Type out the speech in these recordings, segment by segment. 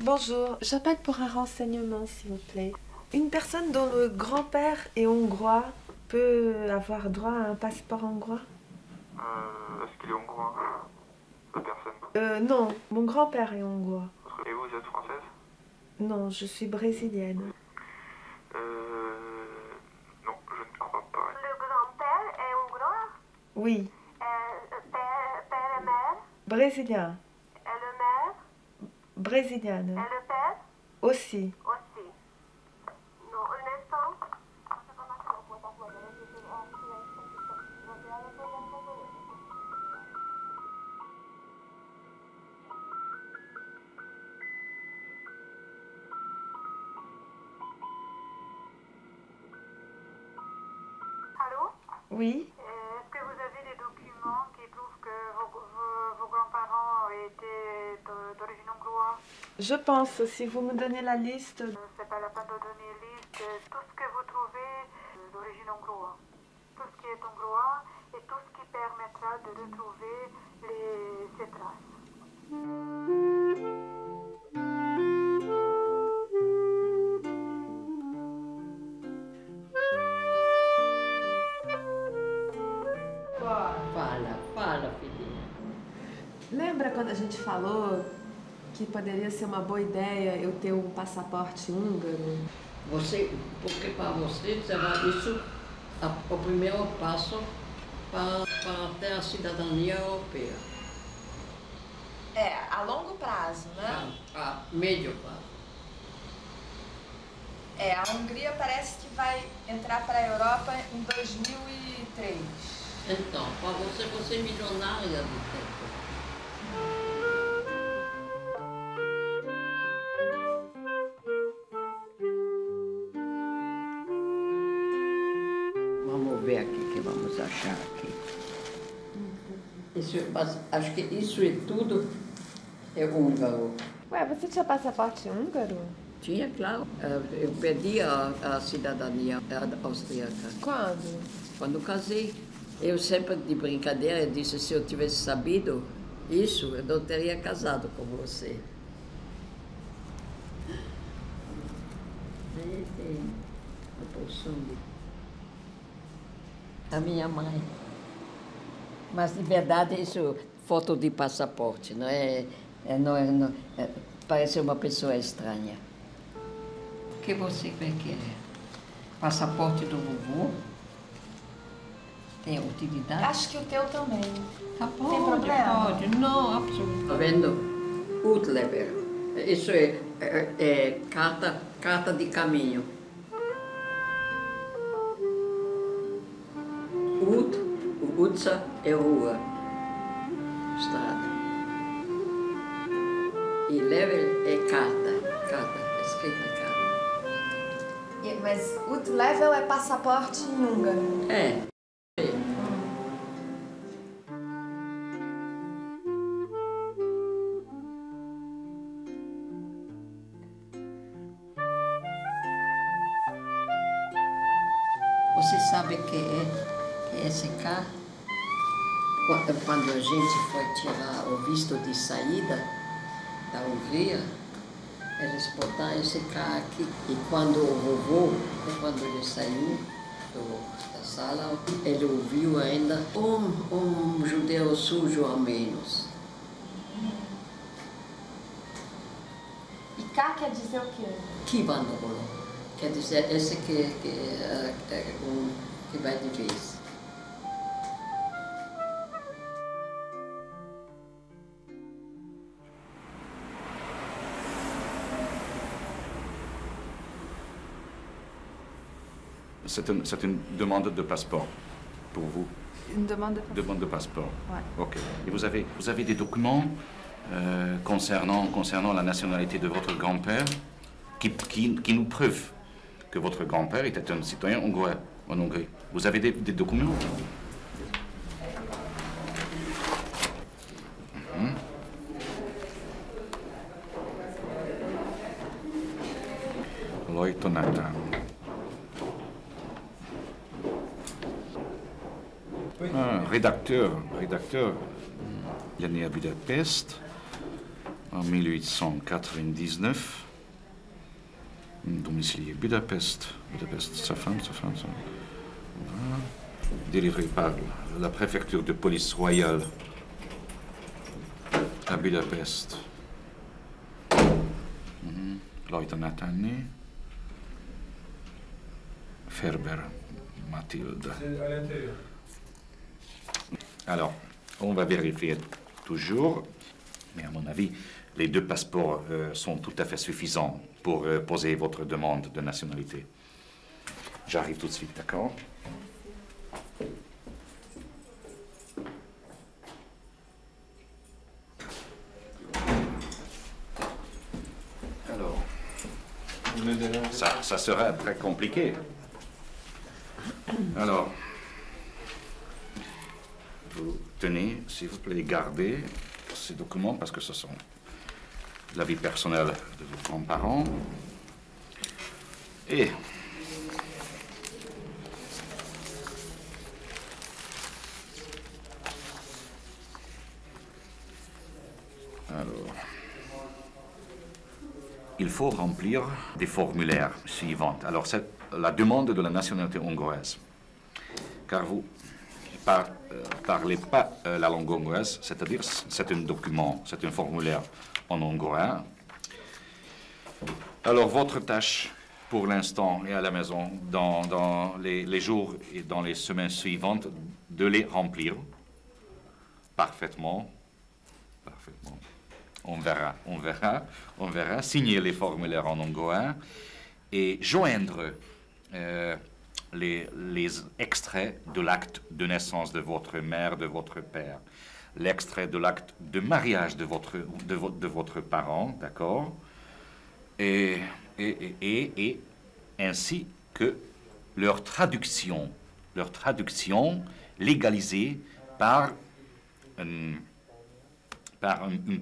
Bonjour, j'appelle pour un renseignement, s'il vous plaît. Une personne dont le grand-père est hongrois peut avoir droit à un passeport hongrois? Est-ce qu'il est hongrois? La personne? Non, mon grand-père est hongrois. Et vous êtes française? Non, je suis brésilienne. Non, je ne crois pas. Le grand-père est hongrois? Oui. Père et mère? Brésilien. Et le mère? Brésilienne. Et le père? Aussi. Aussi. Non, un instant. Allô? Oui. Est-ce que vous avez des documents qui prouvent que vos grands-parents étaient d'origine hongroise? Je pense, si vous me donnez la liste... C'est pas la peine de donner liste. Tout ce que vous trouvez d'origine hongroise. Tout ce qui est hongrois et tout ce qui permettra de retrouver ces traces. Fala, filhinha. Lembra quando a gente falou que poderia ser uma boa ideia eu ter um passaporte húngaro? Porque para você será isso o primeiro passo para ter a cidadania europeia. A longo prazo, né? A médio prazo. A Hungria parece que vai entrar para a Europa em 2003. Então, para você é milionária do tempo. Vamos ver aqui o que vamos achar aqui. Acho que isso é tudo húngaro. Ué, você tinha passaporte húngaro? Tinha, claro. Eu pedi a cidadania austríaca. Quando? Quando casei. Eu sempre, de brincadeira, disse, se eu tivesse sabido isso, eu não teria casado com você. Aí tem a porção da minha mãe. Mas, de verdade, isso foto de passaporte, não é? Parece uma pessoa estranha. O que você quer? Passaporte do vovô? Tem utilidade? Acho que o teu também. Tá, pode, Tem problema? pode. Não, absolutamente. Tá vendo? Utlever. Isso é carta de caminho. Utsa é rua, estrada. E level é carta, escrita carta. Mas o level é passaporte em húngaro. É. Você sabe que é esse carro? Quando a gente foi tirar o visto de saída da Hungria, eles botaram esse carro aqui. E quando o vovô, quando ele saiu da sala, ele ouviu ainda um judeu sujo a menos. E cá quer dizer o quê? Kivandolo. Quer dizer, esse que vai de vez. C'est une demande de passeport pour vous. Une demande de passeport? Demande de passeport. Ouais. Ok. Et vous avez des documents concernant la nationalité de votre grand-père qui nous prouvent que votre grand-père était un citoyen hongrois en Hongrie. Vous avez des documents? Loitonata. Rédacteur. Il est né à Budapest en 1899. Domicilié Budapest. Budapest, sa femme. Voilà. Délivré par la préfecture de police royale à Budapest. Loita Nathalie. Ferber Mathilde. C'est à l'intérieur. Alors, on va vérifier toujours, mais à mon avis, les 2 passeports sont tout à fait suffisants pour poser votre demande de nationalité. J'arrive tout de suite, d'accord? Alors, ça sera très compliqué. Alors, vous tenez, s'il vous plaît, gardez ces documents parce que ce sont la vie personnelle de vos grands-parents. Et alors, il faut remplir des formulaires suivants. Alors, c'est la demande de la nationalité hongroise. Car vous parlez pas la langue hongroise, c'est-à-dire c'est un document, c'est un formulaire en hongrois. Alors, votre tâche pour l'instant et à la maison, dans les jours et dans les semaines suivantes, de les remplir parfaitement. Parfaitement. On verra. Signer les formulaires en hongrois et joindre les extraits de l'acte de naissance de votre mère, de votre père, l'extrait de l'acte de mariage de votre parent, d'accord, et ainsi que leur traduction légalisée par une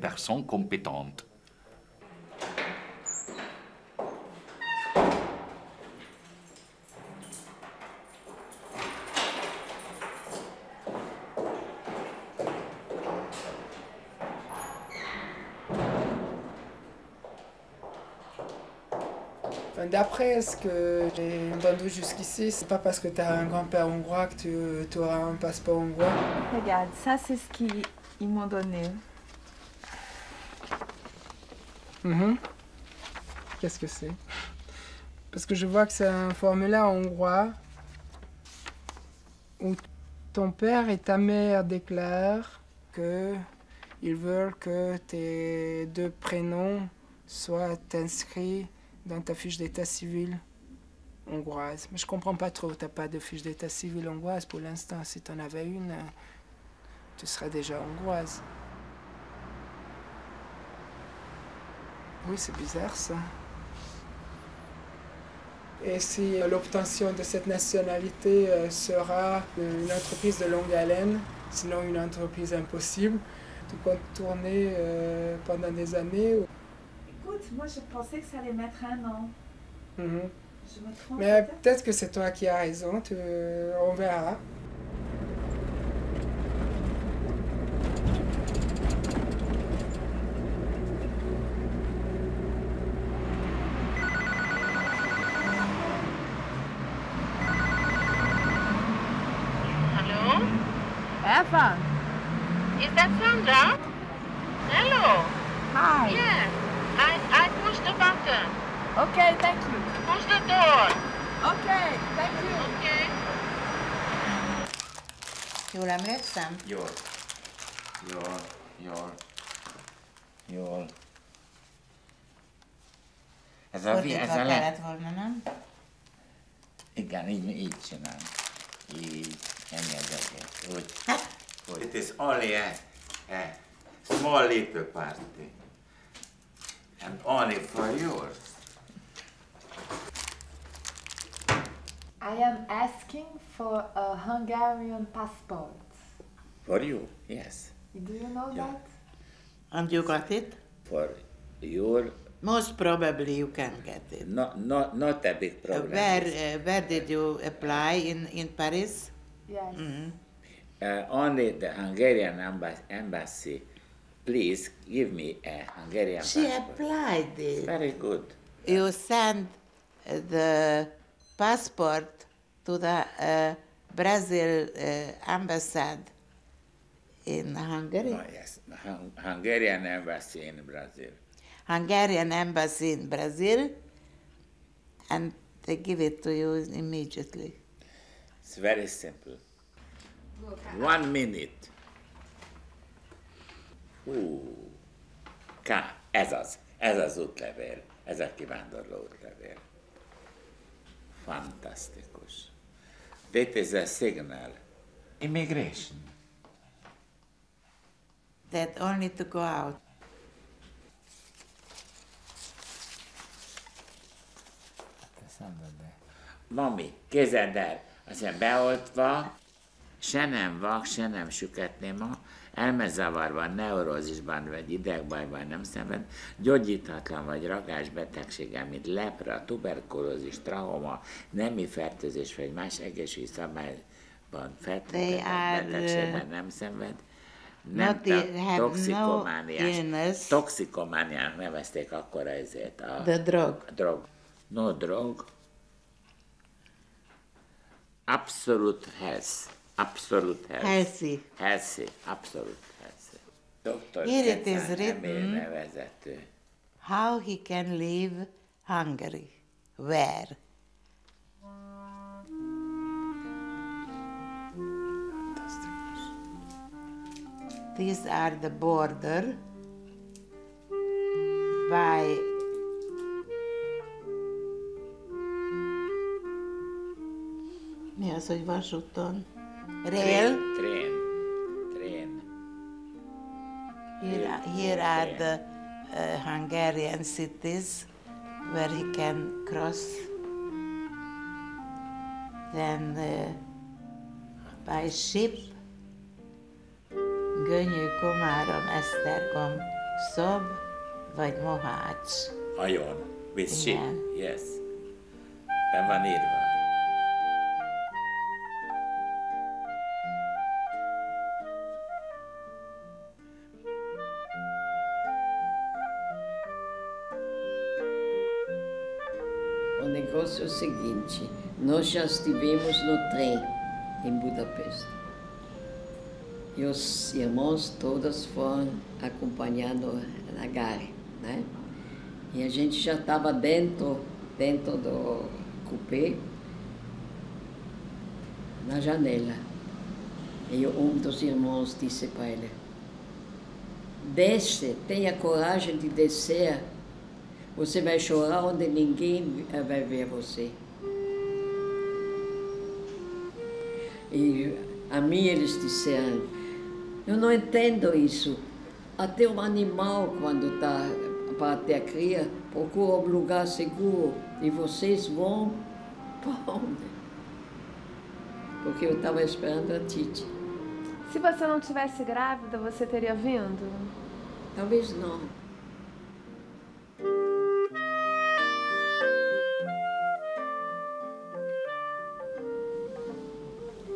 personne compétente. D'après ce que j'ai entendu jusqu'ici, c'est pas parce que tu as un grand-père hongrois que tu auras un passeport hongrois. Regarde, ça c'est ce qu'ils m'ont donné. Qu'est-ce que c'est? Parce que je vois que c'est un formulaire hongrois où ton père et ta mère déclarent qu'ils veulent que tes 2 prénoms soient inscrits dans ta fiche d'état civil hongroise. Mais je comprends pas trop, t'as pas de fiche d'état civil hongroise pour l'instant. Si tu en avais une, tu serais déjà hongroise. Oui, c'est bizarre ça. Et si l'obtention de cette nationalité sera une entreprise de longue haleine, sinon une entreprise impossible, tu comptes tourner pendant des années? Écoute, moi je pensais que ça allait mettre 1 an. Je me trompe. Mais peut-être que c'est toi qui as raison, on verra. Hello? Eva! Is that Sandra? Hello? Hi! Yeah, I pushed the button. Okay, thank you. Push the door. Okay, thank you. Okay. Jól emlékszem? Jól. Fordítva kellett volna, nem? Igen, így csinálom. Így, ennyi az egész. Úgy. It is only a small little party. And only for yours. I am asking for a Hungarian passport. For you, yes. Do you know that? And you got it? For your... Most probably you can get it. Not a big problem. Where did you apply? In Paris? Yes. Mm-hmm. Only the Hungarian embassy Please give me a Hungarian She passport. applied it. Very good. You send the passport to the Brazil embassy in Hungary? Oh, yes, Hungarian embassy in Brazil. Hungarian embassy in Brazil, and they give it to you immediately. It's very simple. 1 minute. Ez az útlevél, ez a kivándorló útlevél. Fantasztikus. That is a signal. Immigration. That only to go out. Mami, képzeld el, aztán beoltva, se nem vak, se nem süketnéma, elmezavarva, neurózisban vagy idegbajban nem szenved, gyógyíthatatlan vagy rakás betegséggel, mint lepra, tuberkulózis, trahoma, nemi fertőzés vagy más egészségügyi szabályban fertőzött betegségben nem szenved, nem toxikomániának nevezték akkor ezért a drog. No drug. Absolute health. Absolute health. Healthy. Healthy. Absolute healthy. Dr. Here it is Kecan written nevezető. how he can leave Hungary. Where? These are the border by mi az, hogy vasúton? Rail? Train. Here are the Hungarian cities where he can cross. Then by ship, Gönyű, Komárom, Esztergom, Szob vagy Mohács. Hajón. With ship. Igen. Yes. Ben van írva. O negócio é o seguinte, nós já estivemos no trem em Budapeste. E os irmãos todos foram acompanhando na gare, né? E a gente já estava dentro do cupê, na janela. E um dos irmãos disse para ele, desce, tenha coragem de descer. Você vai chorar onde ninguém vai ver você. E a mim eles disseram, eu não entendo isso. Até um animal, quando está para ter a cria, procura um lugar seguro. E vocês vão para onde? Porque eu estava esperando a Titi. Se você não tivesse grávida, você teria vindo? Talvez não.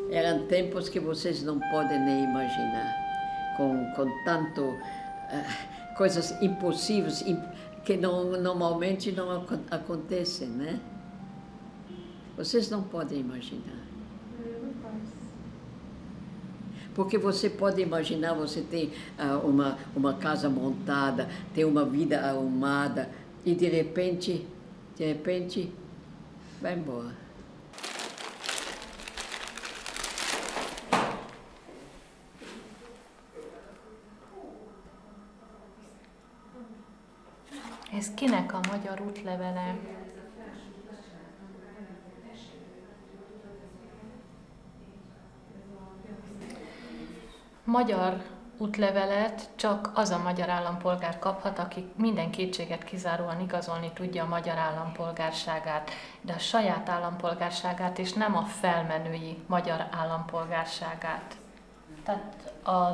Eram tempos que vocês não podem nem imaginar, com tanto coisas impossíveis que normalmente não acontecem, né? Vocês não podem imaginar. Porque você pode imaginar, você tem uma casa montada, tem uma vida arrumada e de repente, vai embora. Ez kinek a magyar útlevele? Magyar útlevelet csak az a magyar állampolgár kaphat, aki minden kétséget kizáróan igazolni tudja a magyar állampolgárságát, de a saját állampolgárságát és nem a felmenői magyar állampolgárságát. Tehát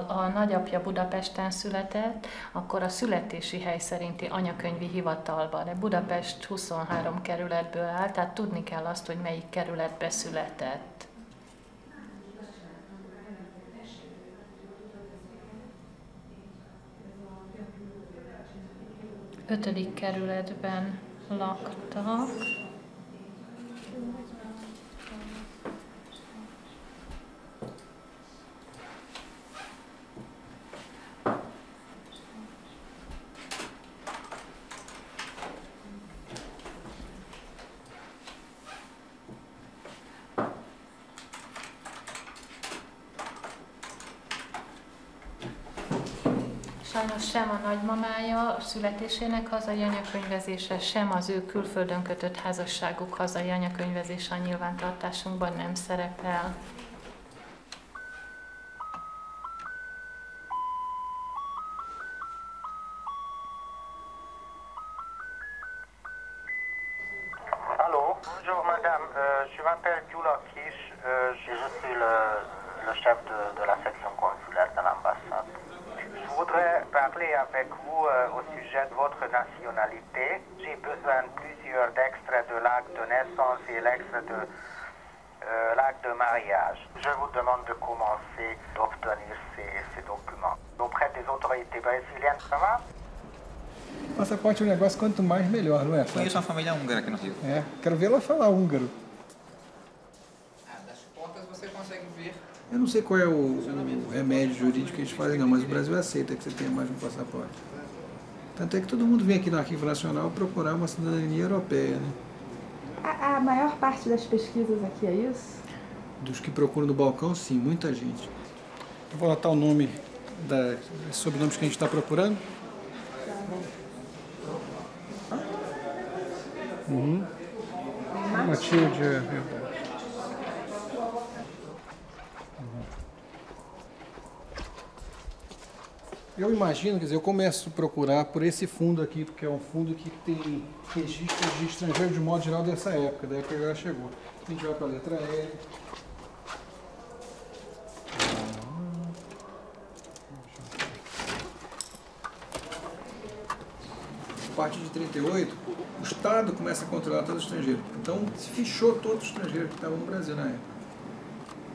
a nagyapja Budapesten született, akkor a születési hely szerinti anyakönyvi hivatalban, de Budapest 23 kerületből áll, tehát tudni kell azt, hogy melyik kerületbe született. 5. kerületben laktak. Sajnos sem a nagymamája születésének hazai anyakönyvezése, sem az ő külföldön kötött házasságuk hazai anyakönyvezése a nyilvántartásunkban nem szerepel. Allô, bonjour madame, je m'appelle Gyula Kis, je suis le chef de la section consulaire de l'ambassade. Je voudrais parler avec vous au sujet de votre nationalité. J'ai besoin de plusieurs extraits de l'acte de naissance et l'extrait de l'acte de mariage. Je vous demande de commencer d'obtenir ces documents auprès des autorités brésiliennes, ça va? Passaporte é um negócio quanto mais melhor, não é? Conheço uma família húngara aqui no Rio. É, quero ver ela falar húngaro. Das portas você consegue ver. Eu não sei qual é o remédio jurídico que eles fazem, não, mas o Brasil aceita que você tenha mais um passaporte. Tanto é que todo mundo vem aqui no Arquivo Nacional procurar uma cidadania europeia, né? A maior parte das pesquisas aqui é isso? Dos que procuram no balcão, sim, muita gente. Eu vou anotar o nome, dos sobrenomes que a gente está procurando. Uhum. Matilde, é verdade. Eu imagino, quer dizer, eu começo a procurar por esse fundo aqui, porque é um fundo que tem registros de estrangeiros de modo geral dessa época, da época que ela chegou. A gente vai para a letra L. A partir de 38, o Estado começa a controlar todo estrangeiro. Então, se fechou todo o estrangeiro que estava no Brasil na época.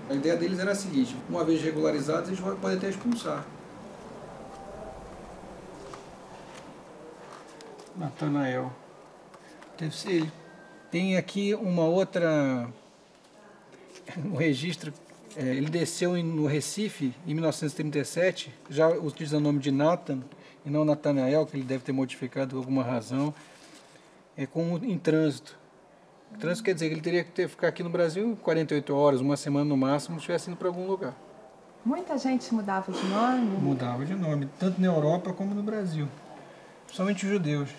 A ideia deles era a seguinte: uma vez regularizados, eles podem até expulsar. Natanael. Deve ser ele. Tem aqui uma outra... um registro. Ele desceu no Recife em 1937, já utilizando o nome de Nathan, e não Natanael, que ele deve ter modificado por alguma razão, como em trânsito. Trânsito quer dizer que ele teria que ficar aqui no Brasil 48 horas, uma semana no máximo, se estivesse indo para algum lugar. Muita gente mudava de nome? Mudava de nome, tanto na Europa como no Brasil. Principalmente os judeus,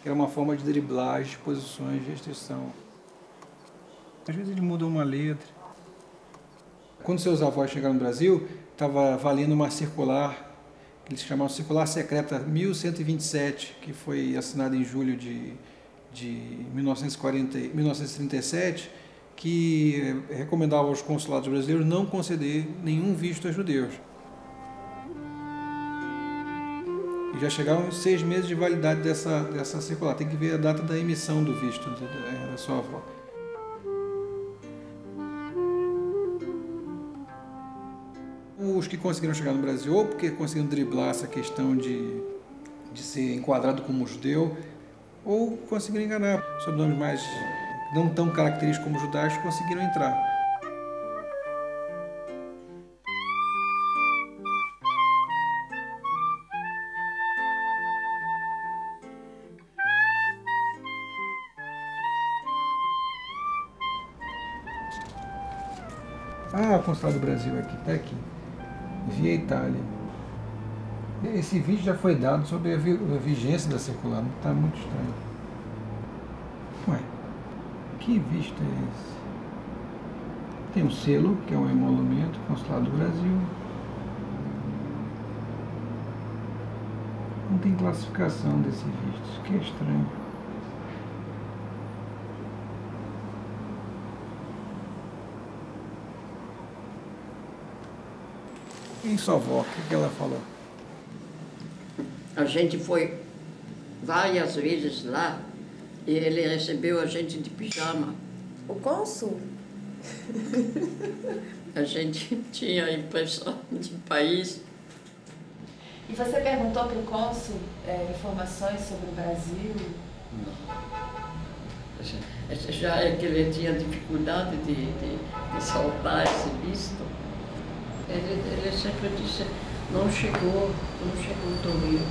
que era uma forma de driblar as disposições de restrição. Às vezes ele muda uma letra. Quando seus avós chegaram no Brasil, estava valendo uma circular, que eles chamavam Circular Secreta 1127, que foi assinada em julho de 1937, que recomendava aos consulados brasileiros não conceder nenhum visto a judeus. E já chegaram 6 meses de validade dessa circular. Tem que ver a data da emissão do visto da sua avó. Os que conseguiram chegar no Brasil, ou porque conseguiram driblar essa questão de ser enquadrado como judeu, ou conseguiram enganar. Sobrenomes mais não tão característicos como judaicos conseguiram entrar. Ah, o Consulado do Brasil aqui, está aqui. Via Itália. Esse vídeo já foi dado sobre a vigência da circular, não está muito estranho. Ué, que visto é esse? Tem um selo, que é um emolumento, Consulado do Brasil. Não tem classificação desse visto, isso que é estranho. Em sua avó, o que ela falou? A gente foi várias vezes lá e ele recebeu a gente de pijama. O cônsul? A gente tinha a impressão de país. E você perguntou para o cônsul informações sobre o Brasil? Não. Já é que ele tinha dificuldade de soltar esse visto. Ele sempre disse, não chegou do Rio.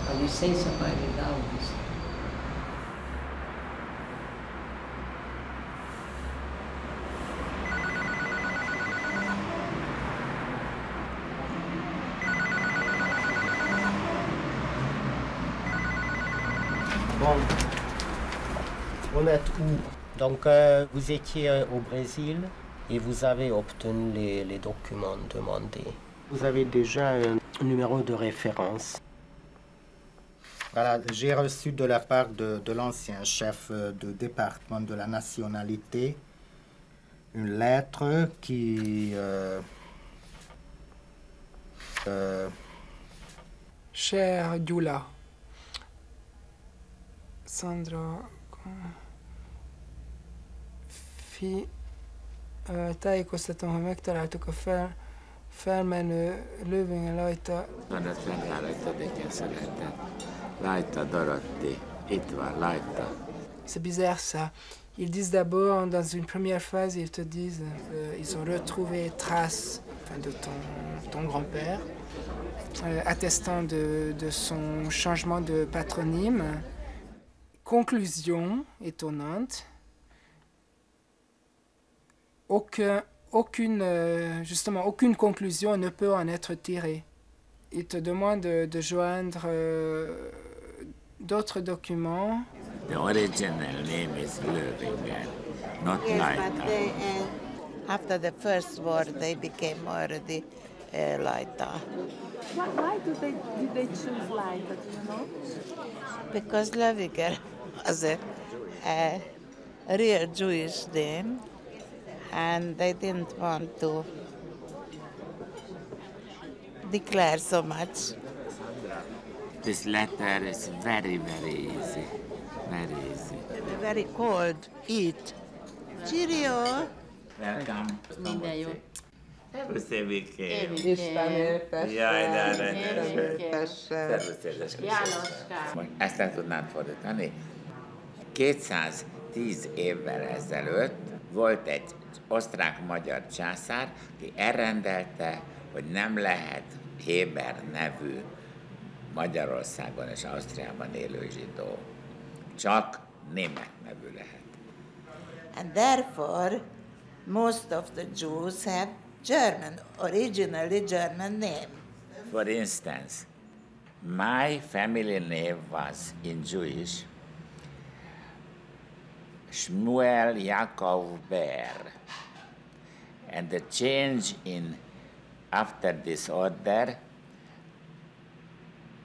A licença para ele dar o visto. Bon, on est où? Donc, vous étiez au Brésil et vous avez obtenu les documents demandés. Vous avez déjà un numéro de référence. Voilà, j'ai reçu de la part de l'ancien chef de département de la nationalité une lettre qui... Cher Gyula, Sandra, tájékoztatom, hogy megtaláltuk a felmenő lövőn rajta. Rajta, Dorothy, itt van, rajta. C'est bizarre ça. Ils disent d'abord, dans une première phase, ils te disent ils ont retrouvé traces de ton grand-père, attestant de son changement de patronyme. Conclusion étonnante. Aucune conclusion ne peut en être tirée. Il te demande de joindre d'autres documents. The original name is Löwinger, not Yes, Leiter. but they, after the first war, they became already Leiter. Why did they choose Leiter, do you know? Because Löwinger was a real Jewish name, and they didn't want to declare so much. This letter is very, very easy. Very easy. Very cold. Eat. Cheerio. Welcome. Minden jó. Szervusz, Évikém. Isten éltesse. Jaj, de aranyos. éltesse. Szervusz, édeském. Jánoskám. Ezt le tudnád fordítani? 210 évvel ezelőtt volt egy osztrák-magyar császár, aki elrendelte, hogy nem lehet Héber nevű Magyarországon és Ausztriában élő zsidó. Csak német nevű lehet. And therefore, most of the Jews have originally German name. For instance, my family name was in Jewish Shmuel Yaakov Ber. And the change after this order,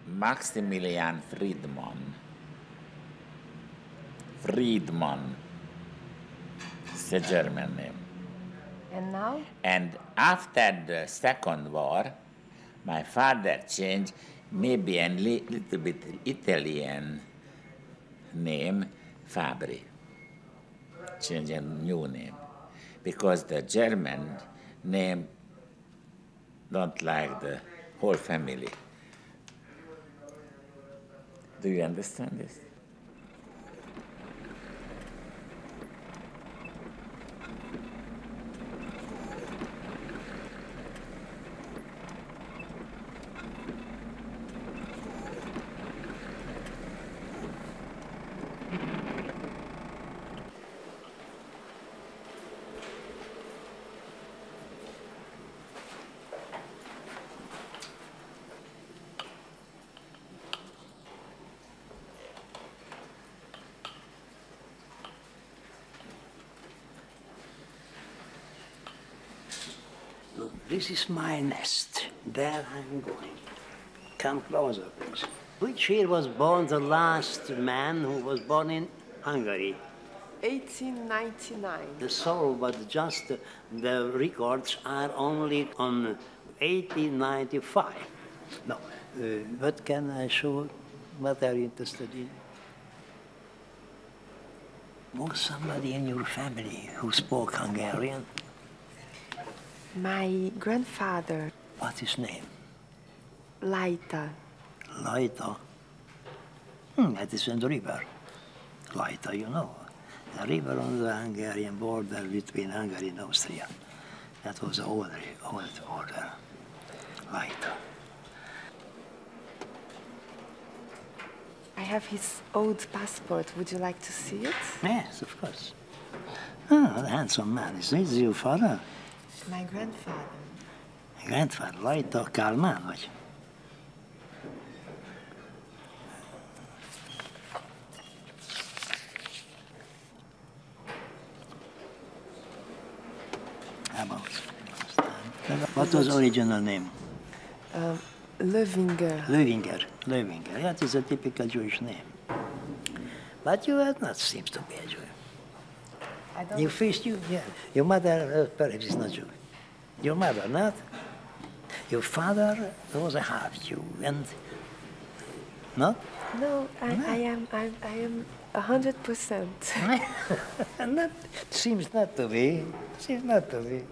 Maximilian Friedman. Friedman. It's a German name. And now? And after the Second War, my father changed maybe a little bit Italian name, Fabri. Change a new name. Because the German name don't like the whole family. Do you understand this? This is my nest. There I'm going. Come closer, please. Which year was born the last man who was born in Hungary? 1899. So, but just the records are only on 1895. No, what can I show? What are you interested in? Was somebody in your family who spoke Hungarian? My grandfather What's his name? Laita. Laita. That is in the river. Laita, you know. The river on the Hungarian border between Hungary and Austria. That was the old order. Laita. I have his old passport. Would you like to see it? Yes, of course. Ah, the handsome man. Is this your father? My grandfather. Grandfather, Laita Kálmán, vagy? How about? What was original name? Löwinger. Löwinger. That is a typical Jewish name. But you are not seems to be a Jew. I don't. You first, yeah. Your mother perhaps is not Jew. Your mother not. Your father was a half Jew, and not. No, I am 100%. Not, seems not to be. Seems not to be.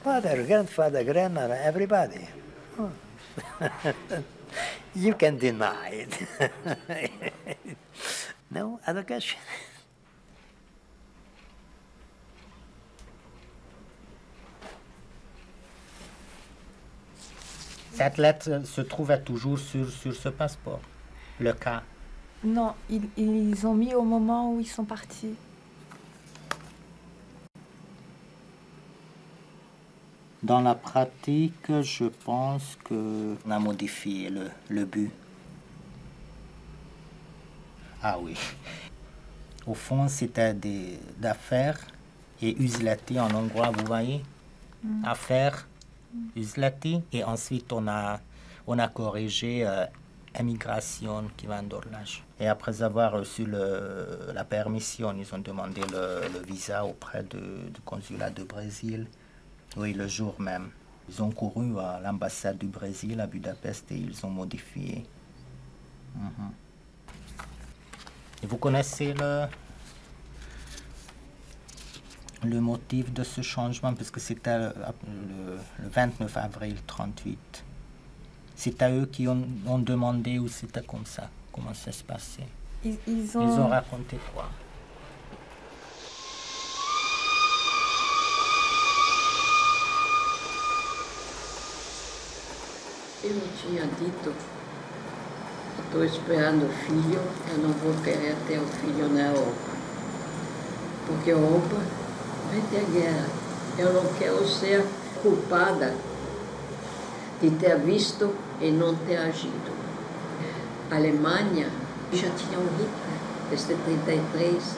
Father, grandfather, grandmother, everybody. Oh. You can deny it. No other question? Cette lettre se trouve toujours sur ce passeport, le cas. Non, ils ont mis au moment où ils sont partis. Dans la pratique, je pense qu'on a modifié le but. Ah oui. Au fond, c'était d'affaires et üzleti en hongrois, vous voyez? Affaires, üzleti, et ensuite on a corrigé émigration qui vándorlás. Et après avoir reçu la permission, ils ont demandé le visa auprès du consulat de Brésil. Oui, le jour même. Ils ont couru à l'ambassade du Brésil à Budapest et ils ont modifié. Et vous connaissez le motif de ce changement, parce que c'était le 29 avril 1938. C'est à eux qui ont demandé ou c'était comme ça? Comment ça se passait? Ils ont raconté quoi? Eu tinha dito, estou esperando o filho, eu não vou querer ter o filho na Europa. Porque a Europa vai ter guerra. Eu não quero ser culpada de ter visto e não ter agido. A Alemanha já tinha um Hitler, desde 1933,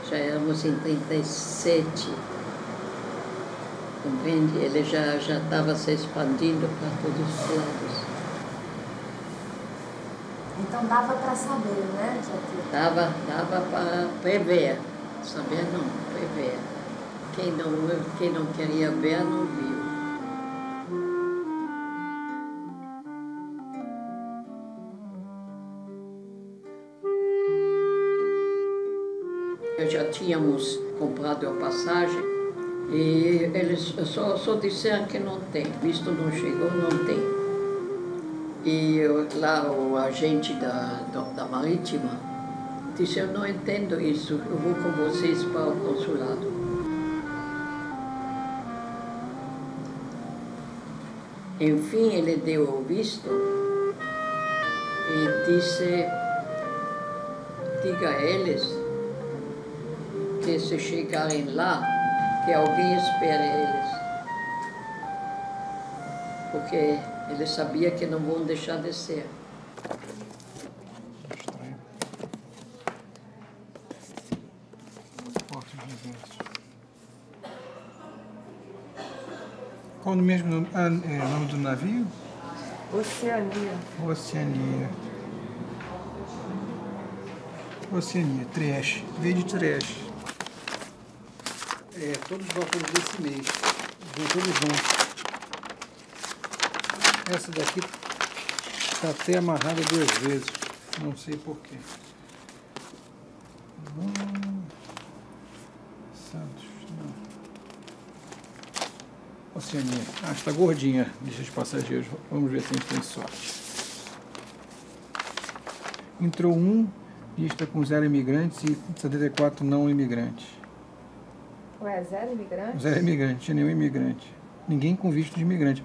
já éramos em 1937. Compreende? Ele já estava se expandindo para todos os lados. Então dava para saber, né? Dava para prever. Saber não, prever. Quem não queria ver, não viu. Já tínhamos comprado a passagem. E eles só disseram que não tem, visto não chegou, não tem. E lá o agente da Marítima disse, eu não entendo isso, eu vou com vocês para o consulado. Enfim, ele deu o visto e disse, diga a eles que se chegarem lá, que alguém espere eles. Porque ele sabia que não vão deixar de ser. Qual o mesmo nome do navio? Oceania. Oceania, Trieste. Veio de Trieste. Todos os valores desse mês. Vem todos juntos. Essa daqui está até amarrada 2 vezes. Não sei porquê. Santos, não. Oceania. Ah, está gordinha, lista de passageiros. Vamos ver se a gente tem sorte. Entrou lista com 0 imigrantes e 74 não imigrantes. Ué, 0 imigrantes? 0 imigrantes, tinha nenhum imigrante. Ninguém com visto de imigrante.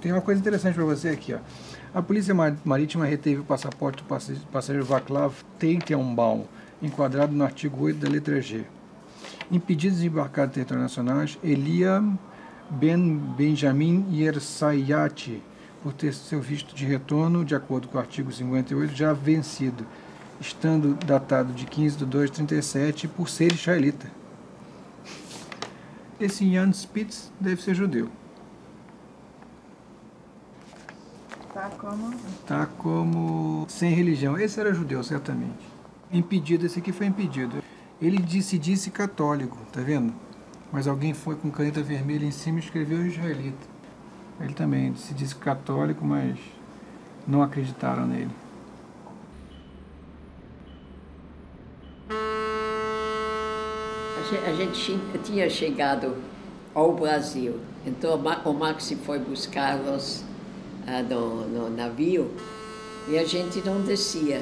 Tem uma coisa interessante para você aqui, ó. A Polícia Marítima reteve o passaporte do passageiro Vaclav Teitelbaum, enquadrado no artigo 8 da letra G. Impedido de desembarcar do território nacional, Eliam Benjamin Yersayati, por ter seu visto de retorno, de acordo com o artigo 58, já vencido, estando datado de 15/2/37, por ser israelita. Esse Jan Spitz deve ser judeu. Tá como sem religião. Esse era judeu, certamente. Impedido, esse aqui foi impedido. Ele disse católico, tá vendo? Mas alguém foi com caneta vermelha em cima e escreveu israelita. Ele também se disse católico, mas não acreditaram nele. A gente tinha chegado ao Brasil, então o Maxi foi buscá-los no navio e a gente não descia.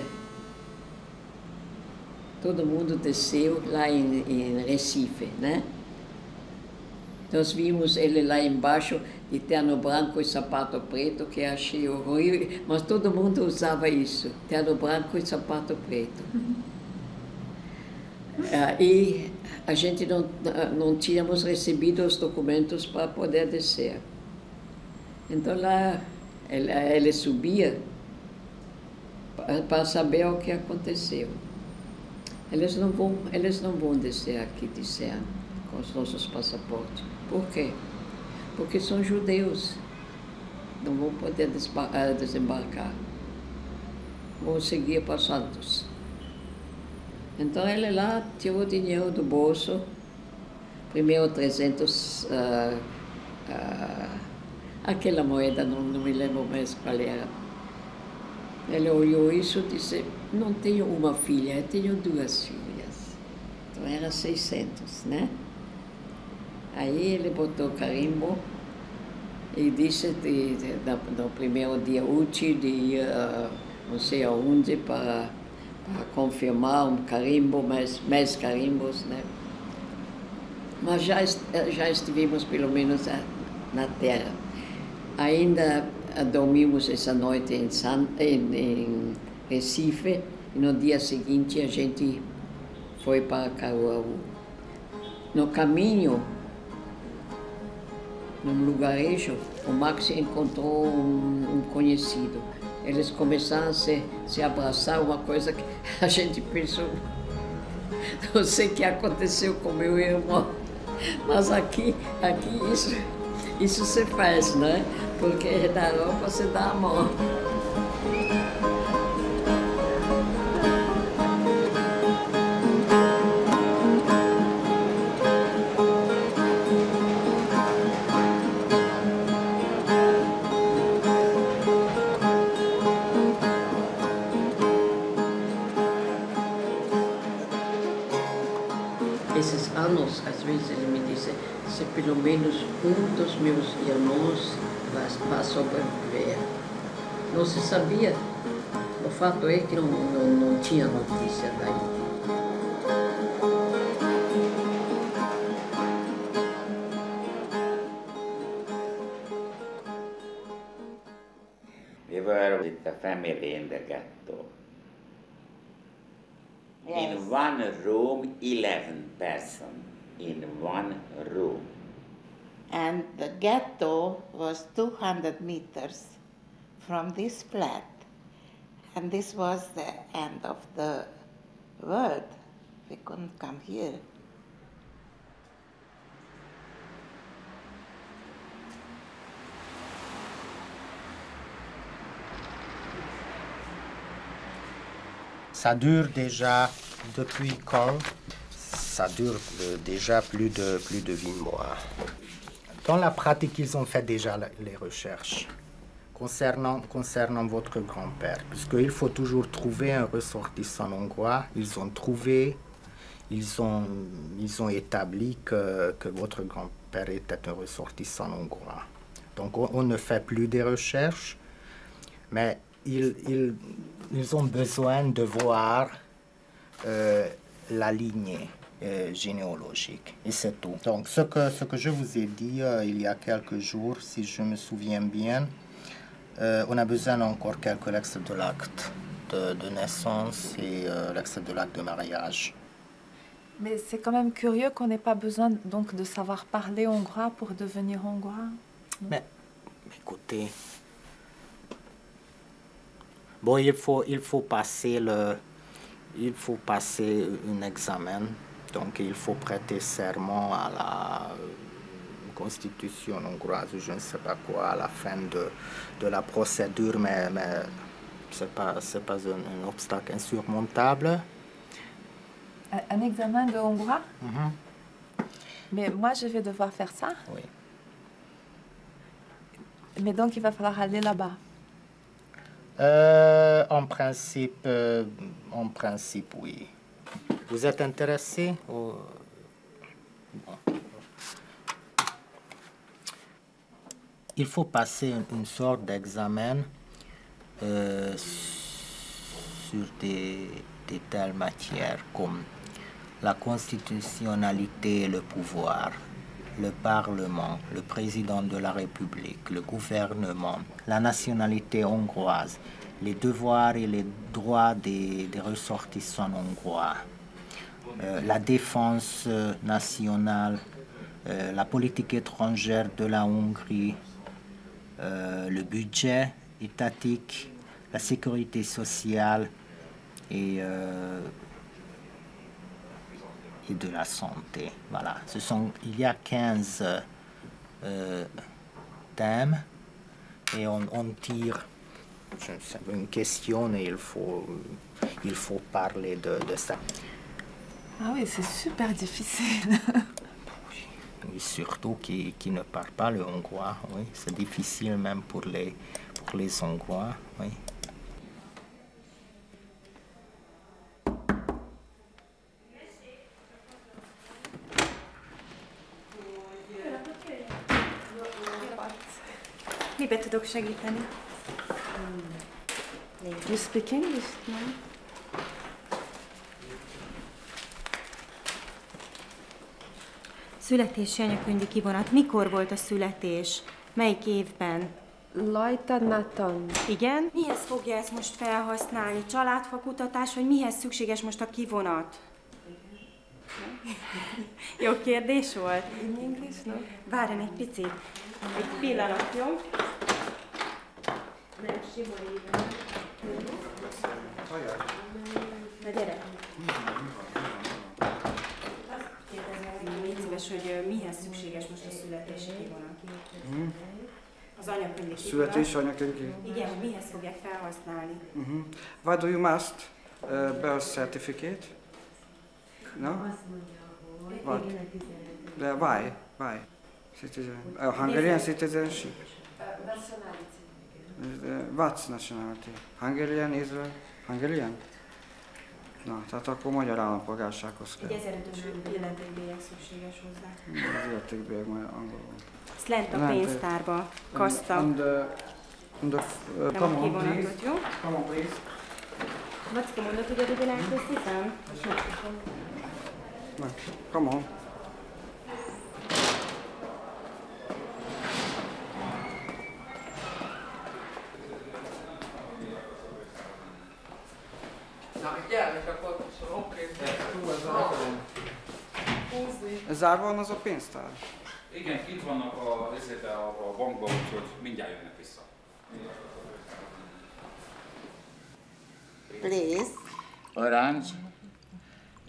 Todo mundo desceu lá em Recife, né? Nós vimos ele lá embaixo de terno branco e sapato preto, que achei horrível, mas todo mundo usava isso, terno branco e sapato preto. E a gente não tínhamos recebido os documentos para poder descer. Então lá ele subia para saber o que aconteceu. Eles não vão descer aqui, disseram, com os nossos passaportes. Por quê? Porque são judeus. Não vão poder desembarcar. Vão seguir para Santos. Então ele lá tirou o dinheiro do bolso, primeiro 300, aquela moeda, não me lembro mais qual era. Ele olhou isso e disse, não tenho uma filha, eu tenho 2 filhas. Então era 600, né? Aí ele botou carimbo e disse no primeiro dia útil de ir não sei aonde para confirmar um carimbo, mais carimbos, né? Mas já estivemos pelo menos na terra. Ainda dormimos essa noite em Recife e no dia seguinte a gente foi para Caruaru. No caminho, num lugarejo, o Max encontrou um conhecido. Eles começaram a se abraçar, uma coisa que a gente pensou, não sei o que aconteceu com meu irmão, mas aqui isso se faz, né? Porque na Europa você dá a mão. Esses anos, às vezes ele me disse, se pelo menos um dos meus irmãos vai sobreviver. Não se sabia. O fato é que não tinha notícia daí. We were with the family in the ghetto. Yes. In one room, 11 persons in one room. And the ghetto was 200 meters from this flat. And this was the end of the world. We couldn't come here. Ça dure déjà depuis quand? Ça dure déjà plus de 8 mois. Dans la pratique, ils ont fait déjà les recherches concernant votre grand-père, puisqu'il faut toujours trouver un ressortissant hongrois. Ils ont établi que votre grand-père père était un ressortissant hongrois. Donc on ne fait plus des recherches, mais ils ont besoin de voir la lignée généalogique, et c'est tout. Donc ce que je vous ai dit il y a quelques jours, si je me souviens bien, on a besoin encore quelques lettres de l'acte de naissance et l'extrait de l'acte de mariage. Mais c'est quand même curieux qu'on n'ait pas besoin donc de savoir parler hongrois pour devenir hongrois. Mais écoutez, bon, il faut passer un examen, donc il faut prêter serment à la constitution hongroise, je ne sais pas quoi, à la fin de la procédure, mais c'est pas un obstacle insurmontable. Un examen de hongrois? Mais moi, je vais devoir faire ça? Oui. Mais donc, il va falloir aller là-bas? En principe, oui. Vous êtes intéressé? Bon. Il faut passer une sorte d'examen sur des telles matières comme la constitutionnalité et le pouvoir, le Parlement, le président de la République, le gouvernement, la nationalité hongroise, les devoirs et les droits des ressortissants hongrois, la défense nationale, la politique étrangère de la Hongrie, le budget étatique, la sécurité sociale et de la santé. Voilà. Il y a 15 thèmes et on tire une question et il faut parler de ça. Ah oui, c'est super difficile. Oui, surtout qui ne parlent pas le hongrois. Oui, c'est difficile même pour les Hongrois. Oui. Miben tudok segíteni? You speak English? No? Születési anyakönyvi kivonat. Mikor volt a születés? Melyik évben? Lajtanaton. Igen? Mihez fogja ezt most felhasználni? Családfakutatás, vagy mihez szükséges most a kivonat? Jó kérdés volt? In English, no? Várjon egy picit. Egy pillanat, jó? Nem, sima éven. Na gyere! Légy szíves, hogy mihez szükséges most a születési kivonat? Az anyakönyvi kivonat. Születési anyakönyvi. Igen, hogy mihez fogják felhasználni. Why do you must birth certificate? No? What? Why? Why? Citizen. Hungarian citizenship. Nationality. What's nationality? Hungarian, Israel? Hungarian? Na, tehát akkor magyar állampolgársághoz kell. Egy 1500-ös illetékbélyeg szükséges hozzá. Az illetékbélyeg majd angolul. Ezt lent a pénztárba, kaszta. Come on, please. Jó? Come on, please. Macska, mondod, hogy a világköztitem? Come on. Ez zárva van az a pénztár? Igen, itt vannak a bankban, úgyhogy mindjárt jönnek vissza. Please. Orange.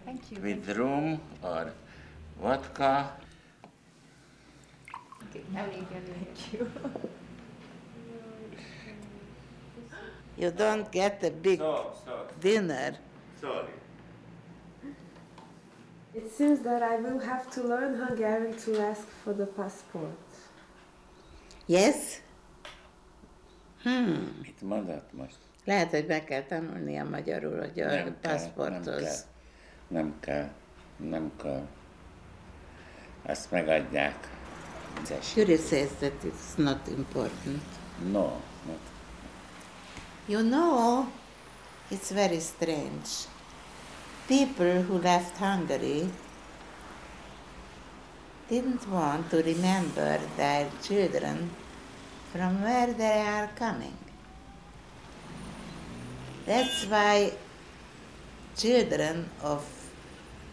Thank you. With rum or vodka. Thank you. You don't get a big dinner. Sorry. It seems that I will have to learn Hungarian to ask for the passport. Yes? Mit mondott most? Lehet, hogy be kell tanulnia magyarul, hogy a paszporthoz. Nem kell. Ezt megadják. Yuri says that it's not important. No, not. You know, it's very strange. People who left Hungary didn't want to remember their children from where they are coming. That's why children of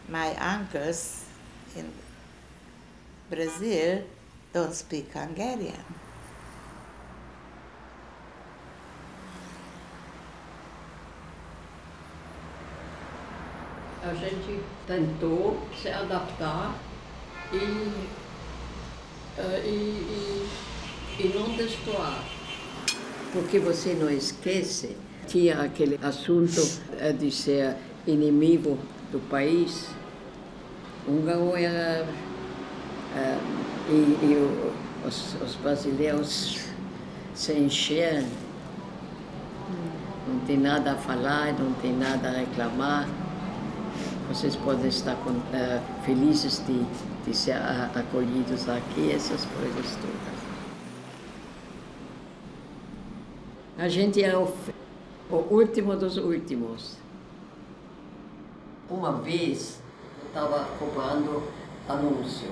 my uncles in Brazil don't speak Hungarian. A gente tentou se adaptar e não destoar. Porque você não esquece, tinha aquele assunto de ser inimigo do país. Húngaro era... os brasileiros se encheram. Não tem nada a falar, não tem nada a reclamar. Vocês podem estar felizes de ser acolhidos aqui, essas coisas todas. A gente é o último dos últimos. Uma vez eu estava cobrando anúncio.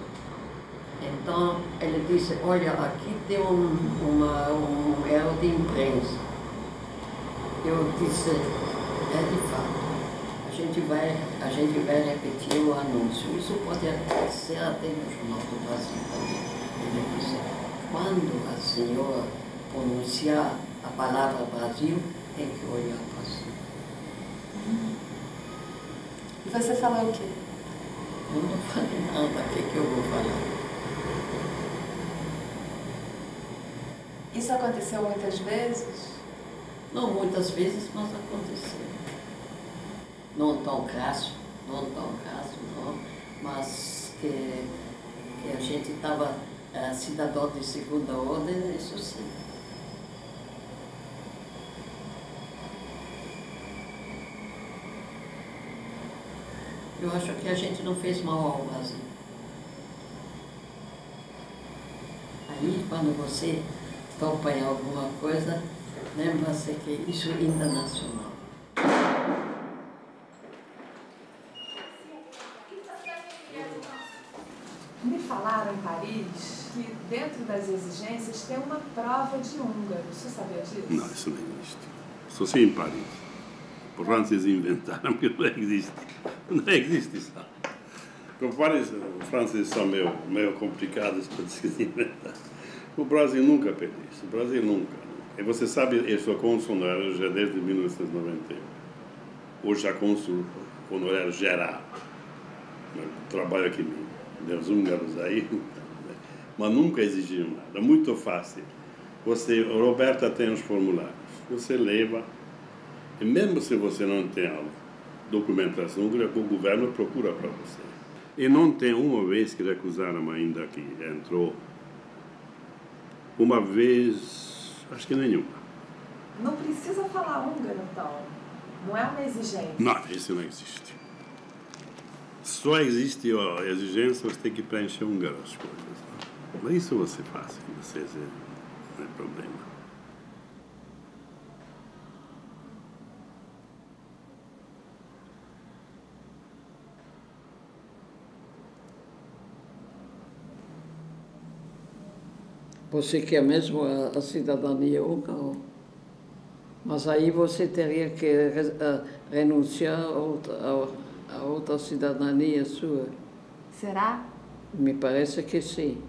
Então ele disse, olha, aqui tem um erro de imprensa. Eu disse, de fato. A gente vai repetir o anúncio. Isso pode acontecer até no Jornal do Brasil também. Ele disse, quando a senhora pronunciar a palavra Brasil, tem que olhar para cima. E você falou o quê? Eu não falei nada, o que eu vou falar? Isso aconteceu muitas vezes? Não muitas vezes, mas aconteceu. Não tão crasso, não, mas que a gente estava cidadão de segunda ordem, isso sim. Eu acho que a gente não fez mal ao Brasil. Aí, quando você topa em alguma coisa, lembra-se que isso é internacional. Me falaram em Paris que dentro das exigências tem uma prova de húngaro. Você sabia disso? Não, isso não existe. Só sei em Paris. Os franceses inventaram, porque não existe. Não existe isso. Em Paris, os franceses são meio complicados para se inventar. O Brasil nunca pede isso. O Brasil nunca. E você sabe, eu sou cônsul honorário já desde 1991. Hoje já cônsul honorário geral. Eu trabalho aqui dos húngaros aí, mas nunca exigiram nada. Muito fácil. Roberta tem os formulários. Você leva, e mesmo se você não tem a documentação, o governo procura para você. E não tem uma vez que recusaram ainda que entrou. Uma vez, acho que nenhuma. Não precisa falar húngaro, então? Não é uma exigência? Não, isso não existe. Só existe a exigência, você tem que preencher húngaro as coisas. Mas isso você faz, não é problema. Você quer mesmo a cidadania húngara? Mas aí você teria que renunciar a outra cidadania sua. Será? Me parece que sim.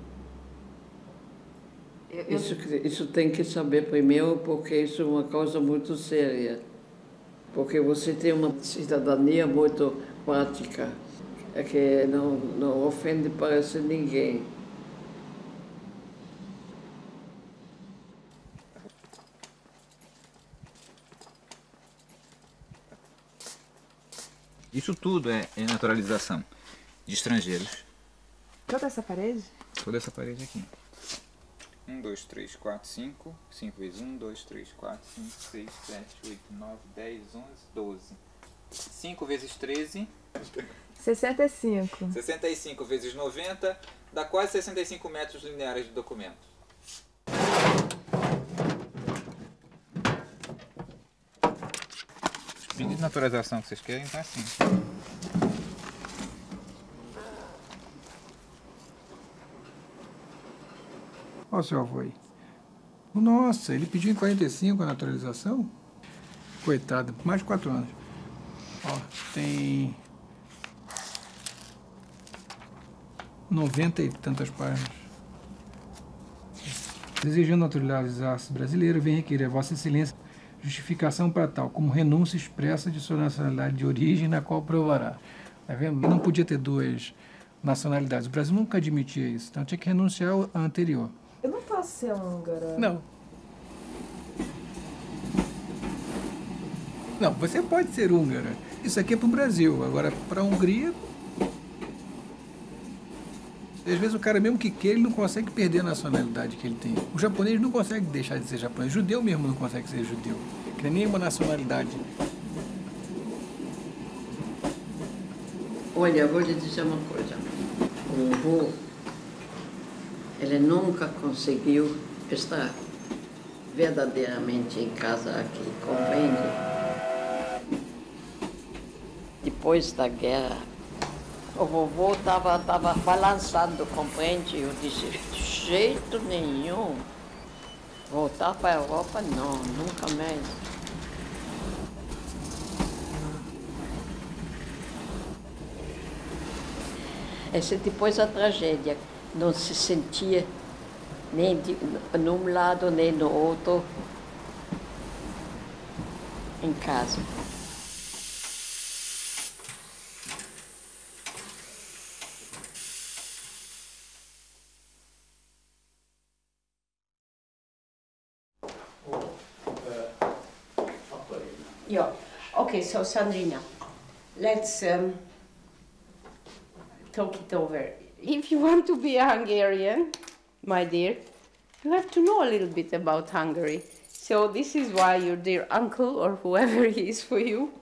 Isso tem que saber primeiro, porque isso é uma coisa muito séria. Porque você tem uma cidadania muito prática, que não ofende, parece, ninguém. Isso tudo é naturalização de estrangeiros. Toda essa parede? Toda essa parede aqui. 1, 2, 3, 4, 5. 5 vezes 1, 2, 3, 4, 5, 6, 7, 8, 9, 10, 11, 12. 5 vezes 13. 65. 65 vezes 90 dá quase 65 metros lineares de documento. Os pedidos de naturalização que vocês querem tá assim. Olha o seu avô aí. Nossa, ele pediu em 45 a naturalização? Coitado, mais de 4 anos. Ó, tem 90 e tantas páginas. Desejando naturalizar-se brasileiro, vem requerer a Vossa Excelência justificação para tal, como renúncia expressa de sua nacionalidade de origem, na qual provará. Tá vendo? Não podia ter 2 nacionalidades. O Brasil nunca admitia isso, então tinha que renunciar à anterior. Eu não posso ser húngara. Não. Não, você pode ser húngara. Isso aqui é para o Brasil. Agora, para a Hungria... Às vezes o cara, mesmo que queira, ele não consegue perder a nacionalidade que ele tem. O japonês não consegue deixar de ser japonês. O judeu mesmo não consegue ser judeu. Que nem nenhuma nacionalidade. Olha, eu vou lhe dizer uma coisa. O avô, ele nunca conseguiu estar verdadeiramente em casa aqui, compreende? Depois da guerra, o vovô estava balançando, compreende? Eu disse, de jeito nenhum. Voltar para a Europa, não, nunca mais. Essa depois a tragédia, não se sentia nem num lado nem no outro em casa. Yeah. Okay, so Sandrina, let's talk it over. If you want to be a Hungarian, my dear, you have to know a little bit about Hungary. So this is why your dear uncle, or whoever he is for you,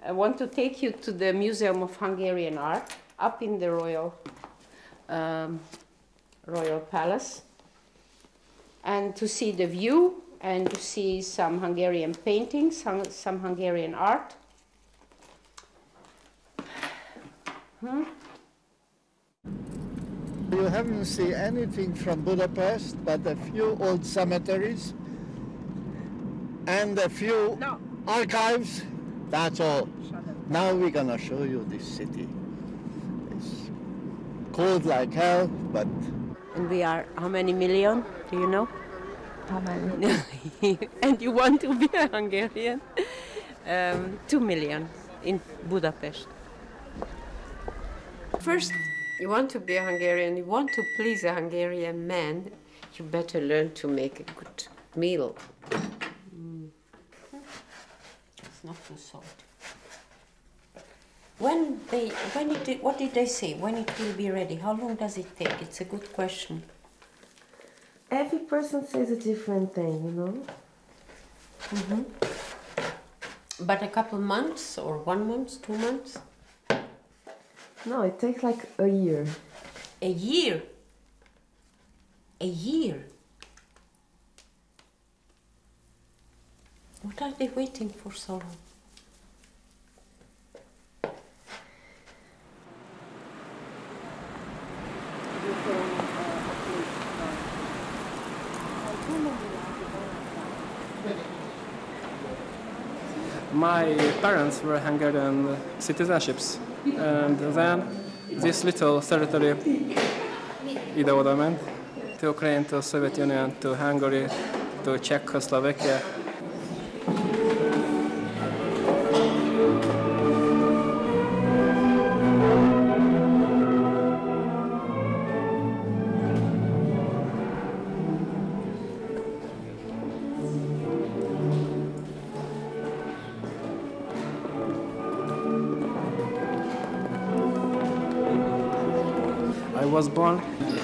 I want to take you to the Museum of Hungarian Art up in the Royal Palace, and to see the view and to see some Hungarian paintings, some Hungarian art. You haven't seen anything from Budapest but a few old cemeteries and a few archives. That's all. Now we're gonna show you this city. It's cold like hell, but... And we are how many million? Do you know? How many? And you want to be a Hungarian? 2 million in Budapest. First, you want to be a Hungarian, you want to please a Hungarian man, you better learn to make a good meal. It's not too salty. What did they say? When it will be ready? How long does it take? It's a good question. Every person says a different thing, you know? Mm-hmm. But a couple months or 1 month, 2 months? No, it takes like a year. A year? A year? What are they waiting for so long? My parents were Hungarian citizenships, and then this little territory ide-oda ment, to Ukraine, to Soviet Union, to Hungary, to Czechoslovakia. I was born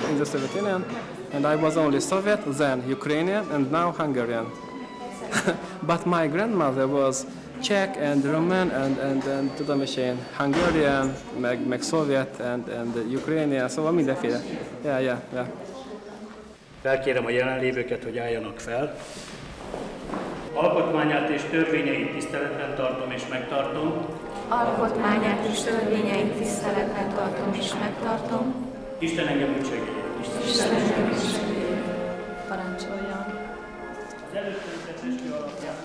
in the Soviet Union, and I was only Soviet, then Ukrainian, and now Hungarian. But my grandmother was Czech and Roman and tudom is én, Hungarian, meg Szovjet and Ukrainian, szóval mindenféle. Yeah. Felkérem a jelenlévőket, hogy álljanak fel. Alkotmányát és törvényeit tiszteletben tartom és megtartom. Alkotmányát és törvényeit tiszteletben tartom és megtartom. Isten engem úgy segéljen. Isten engem úgy segéljen. Parancsoljon. Az előttünk testő alapján.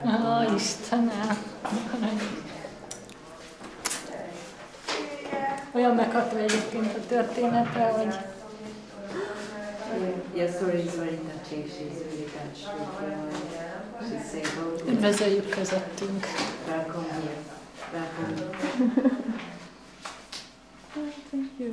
Ó, Istenem! Olyan megható egyébként a története, hogy... Üdvözöljük közöttünk! Thank you.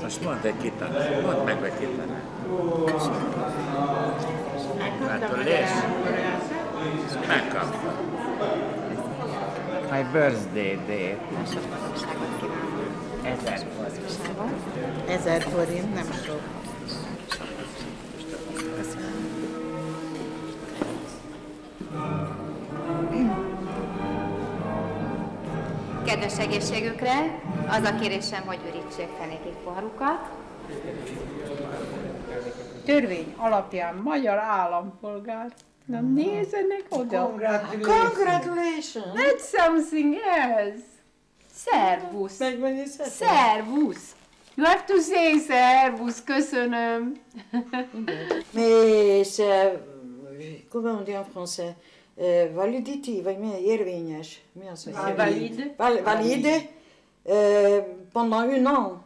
Most mondd egy kitart, mondd meg, hogy kitart. Gratulálsz! Megkapta. My birthday day. 1000 forint. 1000 forint, nem sok. Kedves egészségükre, az a kérésem, hogy ürítsék fel nekik poharukat. Törvény alapján magyar állampolgár. Na nézzenek oda! Congratulations! That's something else! Servus! Servus! You have to say servus, köszönöm! Mais c'est, comment on dit en français? Validity, vagy mi érvényes? Mi az, hogy Valide. Valide. Pendant un an,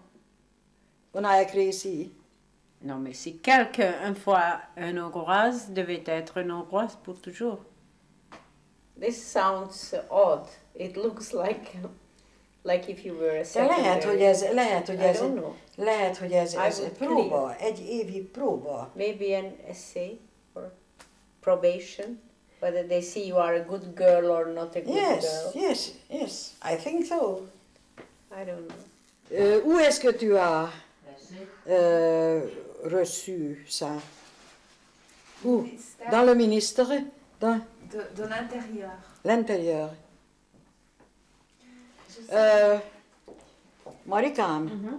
on a écrit ici. Non, mais si quelqu'un, une fois une hongroise, devait être une hongroise pour toujours. This sounds odd. It looks like if you were a De secondary. lehet, hogy ez would próba, egy évi próba. Maybe an essay or probation, whether they see you are a good girl or not a good girl. Yes, I think so. I don't know. Où est-ce que tu as reçu ça? Où? Dans le ministère? Dans De l'intérieur. l'intérieur. Marikám,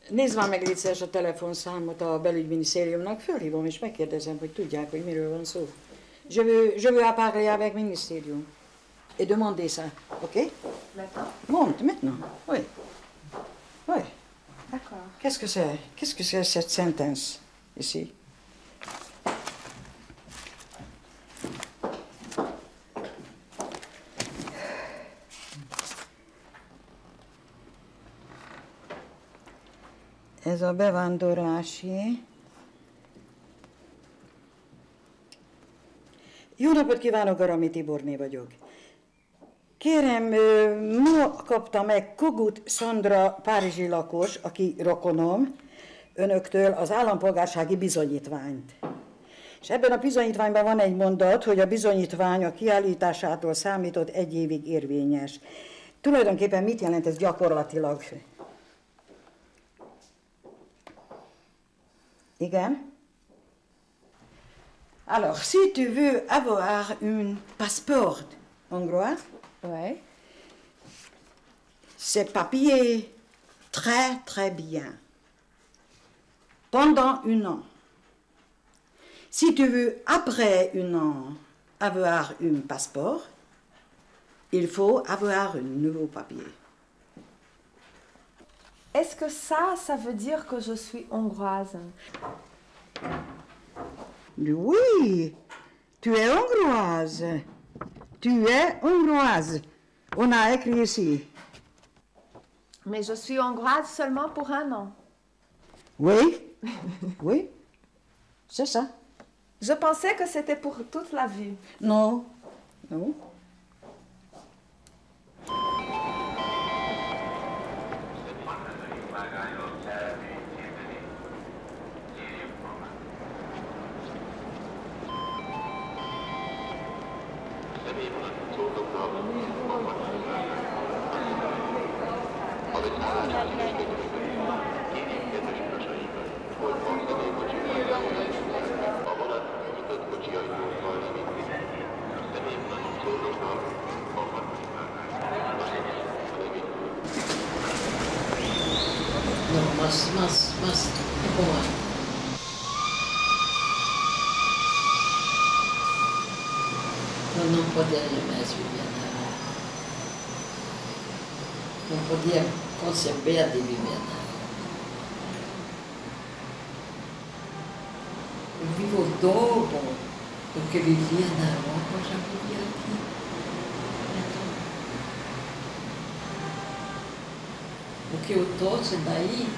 nézd már meg légy szíves a telefonszámot a belügyminisztériumnak, fölhívom és megkérdezem, hogy tudják, hogy miről van szó. Je veux parler avec ministérium et demander ça, ok? Maintenant? Monte, maintenant, oui. Oui. D'accord. Qu'est-ce que c'est cette sentence ici? Ez a bevándorlási. Jó napot kívánok, Arami Tiborné vagyok. Kérem, ma kapta meg Kogut Szandra párizsi lakos, aki rokonom, önöktől az állampolgársági bizonyítványt. És ebben a bizonyítványban van egy mondat, hogy a bizonyítvány a kiállításától számított 1 évig érvényes. Tulajdonképpen mit jelent ez gyakorlatilag? Igen? Alors, si tu veux avoir un passeport hongrois, Ouais. c'est papier très bien. Pendant un an. Si tu veux après un an avoir un passeport, il faut avoir un nouveau papier. Est-ce que ça veut dire que je suis hongroise? Oui, tu es hongroise. Tu es hongroise. On a écrit ici. Mais je suis hongroise seulement pour un an. Oui, oui, c'est ça. Je pensais que c'était pour toute la vie. Non. Mas boa. Eu não poderia mais viver na Europa. Não podia conceber de viver na Europa. Eu vivo o dobro do que vivia na Europa, eu já vivia aqui. Porque o tosse daí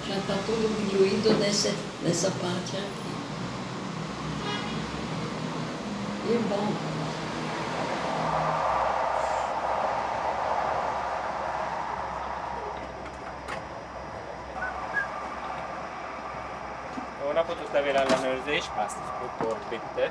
já está tudo diluído nessa parte aqui. E é bom. Jó napot, útlevél-ellenőrzés, Pásztor bitte.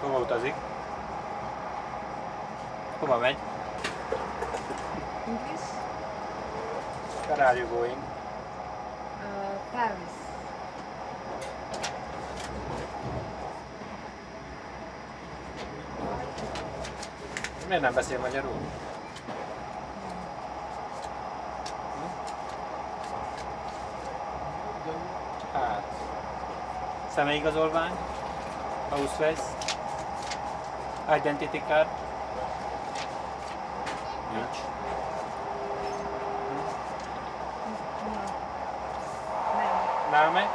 Hova utazik? Hova megy? English? Where are you going? Paris. Miért nem beszél magyarul? Hát... Személyigazolvány? Ausweis? Identity card? Nincs. Name?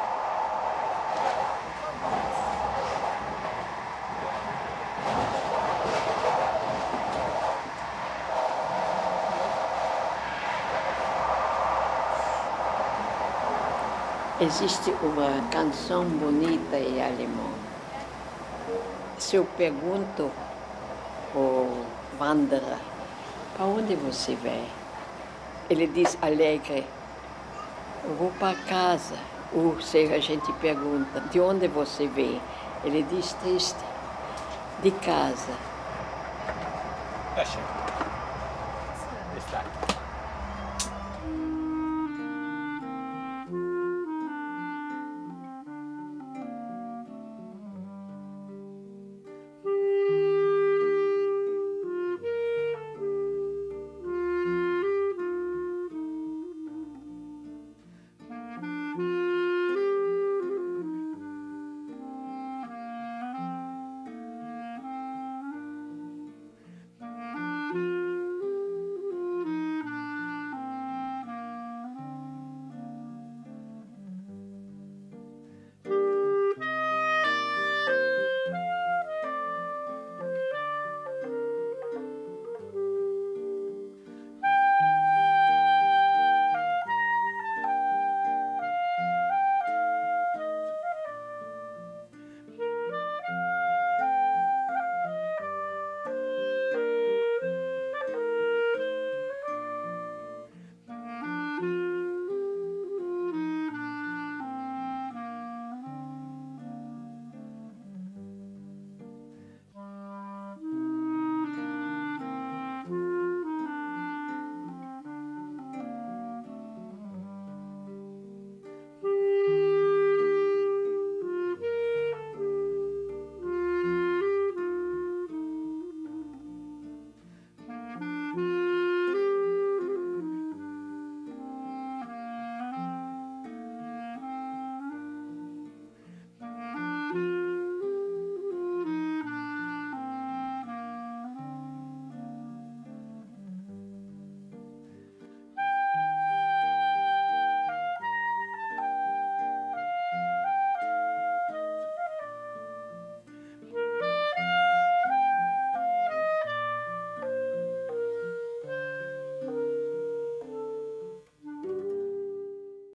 Existe uma canção bonita em alemão. Se eu pergunto ao Wanderer, para onde você vai? Ele diz alegre, eu vou para casa. Ou seja, a gente pergunta, de onde você vem? Ele diz triste, de casa. Tessék.